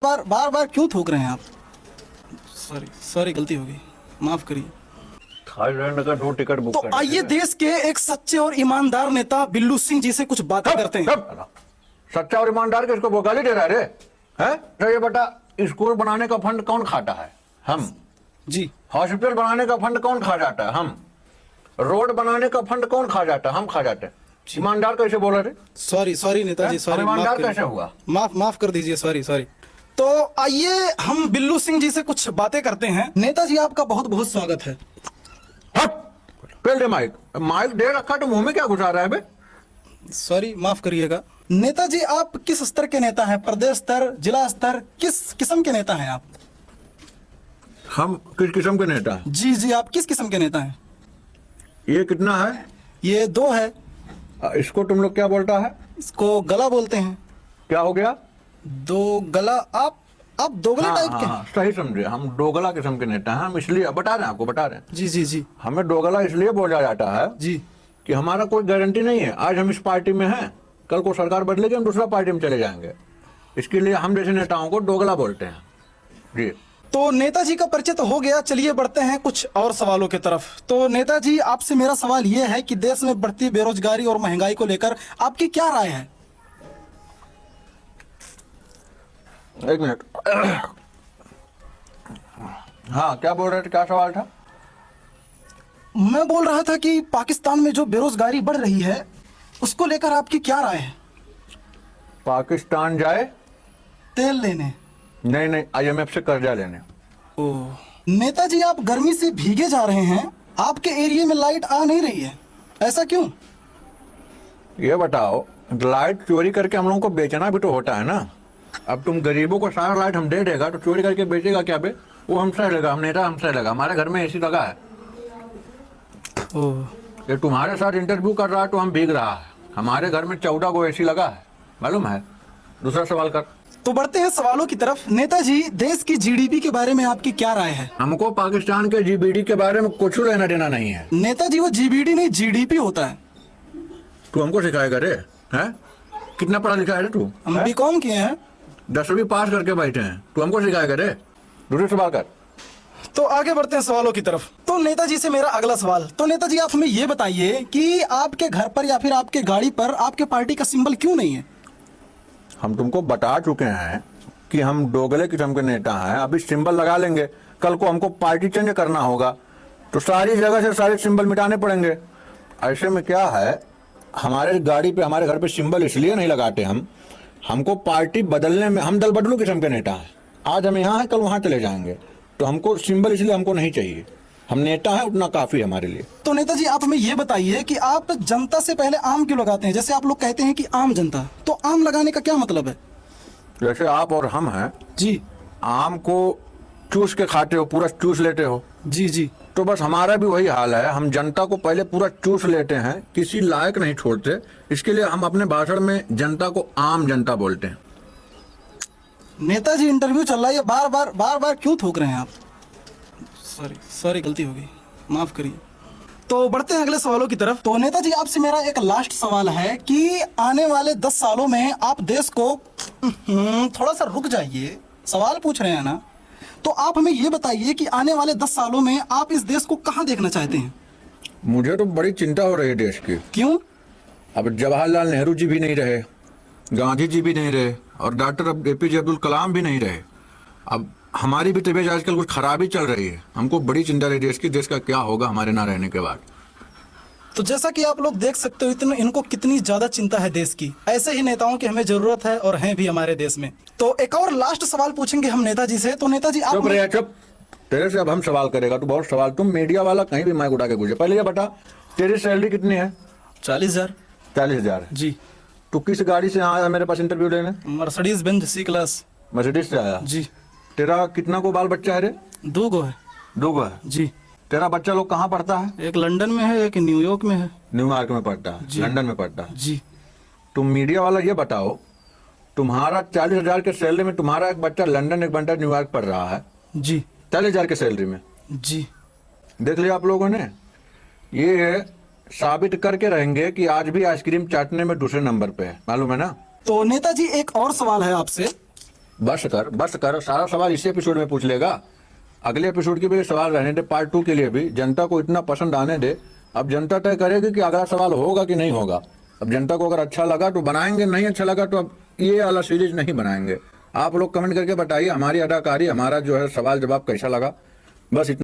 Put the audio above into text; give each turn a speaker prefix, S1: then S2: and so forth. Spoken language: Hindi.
S1: बार बार बार क्यों थूक रहे हैं आप? सॉरी सॉरी, गलती हो गई, माफ करिए।
S2: थाईलैंड का 2 टिकट बुक
S1: तो आइए देश के एक सच्चे और ईमानदार नेता बिल्लू सिंह जी से कुछ बातें करते हैं।
S2: सच्चा और ईमानदार किसको वो गाली दे रहा है रे? हैं? तो ये बता, स्कूल बनाने का फंड कौन खाता है? हम।
S1: जी।
S2: हॉस्पिटल बनाने का फंड कौन खा जाता है? हम। रोड बनाने का फंड कौन खा जाता है? हम खा जाते हैं। ईमानदार कैसे बोला रे?
S1: सॉरी सॉरी नेताजी, सॉरी,
S2: ईमानदार कैसे हुआ?
S1: माफ कर दीजिए, सॉरी सॉरी। तो आइए हम बिल्लू सिंह जी से कुछ बातें करते हैं। नेताजी आपका बहुत बहुत स्वागत है।
S2: पेल दे माइक, माइक दे रखा तो मुंह में क्या घुसा रहा है बे?
S1: सॉरी, माफ करिएगा। नेताजी आप किस स्तर के नेता हैं? प्रदेश स्तर, जिला स्तर, किस किस्म के नेता हैं आप?
S2: हम किस किस्म के नेता हैं?
S1: जी जी, आप किस किस्म के नेता हैं?
S2: ये कितना है?
S1: ये 2 है।
S2: इसको तुम लोग क्या बोलता है?
S1: इसको गला बोलते हैं।
S2: क्या हो गया?
S1: 2 गला। आप दोगले टाइप के हैं।
S2: सही समझे, हम दोगला किस्म के नेता हैं। हम इसलिए बता रहे हैं, आपको बता रहे हैं।
S1: जी जी जी।
S2: हमें दोगला इसलिए बोला जाता है
S1: जी
S2: कि हमारा कोई गारंटी नहीं है। आज हम इस पार्टी में हैं, कल को सरकार बदलेगी, हम दूसरा पार्टी में चले जाएंगे। इसके लिए हम जैसे नेताओं को दोगला बोलते हैं। जी।
S1: तो नेताजी का परिचय तो हो गया, चलिए बढ़ते हैं कुछ और सवालों की तरफ। तो नेताजी आपसे मेरा सवाल यह है कि देश में बढ़ती बेरोजगारी और महंगाई को लेकर आपकी क्या राय है?
S2: एक मिनट। हाँ, क्या बोल रहे थे? क्या सवाल था?
S1: मैं बोल रहा था कि पाकिस्तान में जो बेरोजगारी बढ़ रही है उसको लेकर आपकी क्या राय है?
S2: पाकिस्तान जाए?
S1: तेल लेने?
S2: नहीं, IMF से कर्जा लेने।
S1: ओह, नेताजी आप गर्मी से भीगे जा रहे हैं, आपके एरिया में लाइट आ नहीं रही है, ऐसा क्यों?
S2: ये बताओ, लाइट चोरी करके हम लोगों को बेचना भी तो होता है ना। अब तुम गरीबों को सारा लाइट हम दे देगा तो चोरी करके बेचेगा क्या बे? वो हमसे लगा, हम नेता हमसे लगा। हमारे घर में AC लगा है।
S1: ओह,
S2: ये तुम्हारे साथ इंटरव्यू कर रहा है तो हम भीग रहा है। हमारे घर में 14 गो AC लगा है, मालूम है? दूसरा सवाल कर।
S1: तो बढ़ते हैं सवालों की तरफ। नेताजी देश की GDP के बारे में आपकी क्या राय है?
S2: हमको पाकिस्तान के GBD के बारे में कुछ लेना देना नहीं है।
S1: नेताजी वो GBD नहीं GDP होता है।
S2: तू हमको सिखाएगा रे? हैं? कितना पढ़ा लिखा है रे तू?
S1: हम BCom किए हैं।
S2: 10वीं पास करके बैठे हैं, तू हमको सिखाएगा रे? दूसरा सवाल कर।
S1: तो आगे बढ़ते हैं सवालों की तरफ। तो नेताजी से मेरा अगला सवाल। तो नेताजी आप हमें ये बताइए कि आपके घर पर या फिर आपके गाड़ी पर आपके पार्टी का सिंबल क्यों नहीं है?
S2: हम तुमको बता चुके हैं कि हम दोगले किस्म के नेता हैं। अभी सिंबल लगा लेंगे, कल को हमको पार्टी चेंज करना होगा तो सारी जगह से सारे सिंबल मिटाने पड़ेंगे। ऐसे में क्या है, हमारे गाड़ी पे, हमारे घर पे सिंबल इसलिए नहीं लगाते हम, हमको पार्टी बदलने में, हम दल बदलू किस्म के नेता हैं। आज हम यहाँ हैं, कल वहाँ चले जाएंगे, तो हमको सिंबल इसलिए हमको नहीं चाहिए। हम नेता हैं, उतना काफी है हमारे लिए।
S1: तो नेताजी आप हमें ये बताइए कि आप जनता से पहले आम क्यों लगाते हैं? जैसे आप लोग कहते हैं कि आम जनता, तो आम लगाने का क्या मतलब है?
S2: जैसे आप और हम हैं
S1: जी
S2: आम को चूस के खाते हो, पूरा चूस लेते हो।
S1: जी जी।
S2: तो बस हमारा भी वही हाल है। हम जनता को पहले पूरा चूस लेते हैं, किसी लायक नहीं छोड़ते। इसके लिए हम अपने भाषण में जनता को आम जनता बोलते हैं।
S1: नेताजी इंटरव्यू चल रहा है, बार बार क्यों थूक रहे हैं आप? सॉरी सॉरी, गलती हो गई, माफ करिए। तो बढ़ते हैं अगले सवालों की तरफ। तो नेताजी आपसे मेरा एक लास्ट सवाल है कि आने वाले 10 सालों में आप देश को थोड़ा सा रुक जाइए, सवाल पूछ रहे हैं ना। तो आप हमें ये बताइए कि आने वाले 10 सालों में आप इस देश को कहाँ देखना चाहते हैं?
S2: मुझे तो बड़ी चिंता हो रही है देश की।
S1: क्यों?
S2: अब जवाहरलाल नेहरू जी भी नहीं रहे, गांधी जी भी नहीं रहे, और डॉक्टर APJ अब्दुल कलाम भी नहीं रहे। अब हमारी भी तबीयत आजकल कुछ खराबी चल रही है। हमको बड़ी चिंता है देश की, देश का क्या होगा हमारे ना रहने के बाद।
S1: तो जैसा कि आप लोग देख सकते हो इनको कितनी ज्यादा चिंता है देश की। ऐसे ही नेताओं की हमें जरूरत है और हैं भी हमारे देश में। तो एक और लास्ट सवाल पूछेंगे हम नेताजी से। तो नेताजी आप
S2: चुप रहे, चुप। तेरे से अब हम सवाल करेगा तू बहुत सवाल। तुम मीडिया वाला कहीं भी माइक उठा के पूछे। पहले ये बता, तेरी सैलरी कितनी है?
S1: 40,000।
S2: 40,000
S1: जी।
S2: तू किस गाड़ी से आया मेरे पास इंटरव्यू लेने?
S1: Mercedes Benz C class.
S2: Mercedes से आया?
S1: जी।
S2: तेरा कितना को बाल बच्चा है रे?
S1: 2 गो है।
S2: 2 गो है?
S1: जी।
S2: तेरा बच्चा लोग कहाँ पढ़ता है?
S1: एक लंदन में है, एक न्यूयॉर्क में है।
S2: न्यूयॉर्क में पढ़ता है, लंदन में पढ़ता है।
S1: जी।
S2: तुम मीडिया वाला ये बताओ, तुम्हारा 40,000 के सैलरी में तुम्हारा एक बच्चा लंदन, एक बच्चा न्यूयॉर्क पढ़ रहा है।
S1: जी।
S2: 40,000 के सैलरी में।
S1: जी।
S2: देख लिया आप लोगों ने, ये साबित करके रहेंगे कि आज भी आइसक्रीम चाटने में दूसरे नंबर पे है, मालूम है ना?
S1: तो नेताजी एक और सवाल है आपसे।
S2: बस कर, सारा सवाल इसी एपिसोड में पूछ लेगा। अगले एपिसोड के भी सवाल रहने दे, पार्ट 2 के लिए भी। जनता को इतना पसंद आने दे, अब जनता तय करेगी कि अगला सवाल होगा कि नहीं होगा। अब जनता को अगर अच्छा लगा तो बनाएंगे, नहीं अच्छा लगा तो अब ये वाला सीरीज नहीं बनाएंगे। आप लोग कमेंट करके बताइए हमारी अदाकारी, हमारा जो है सवाल जवाब कैसा लगा। बस इतना।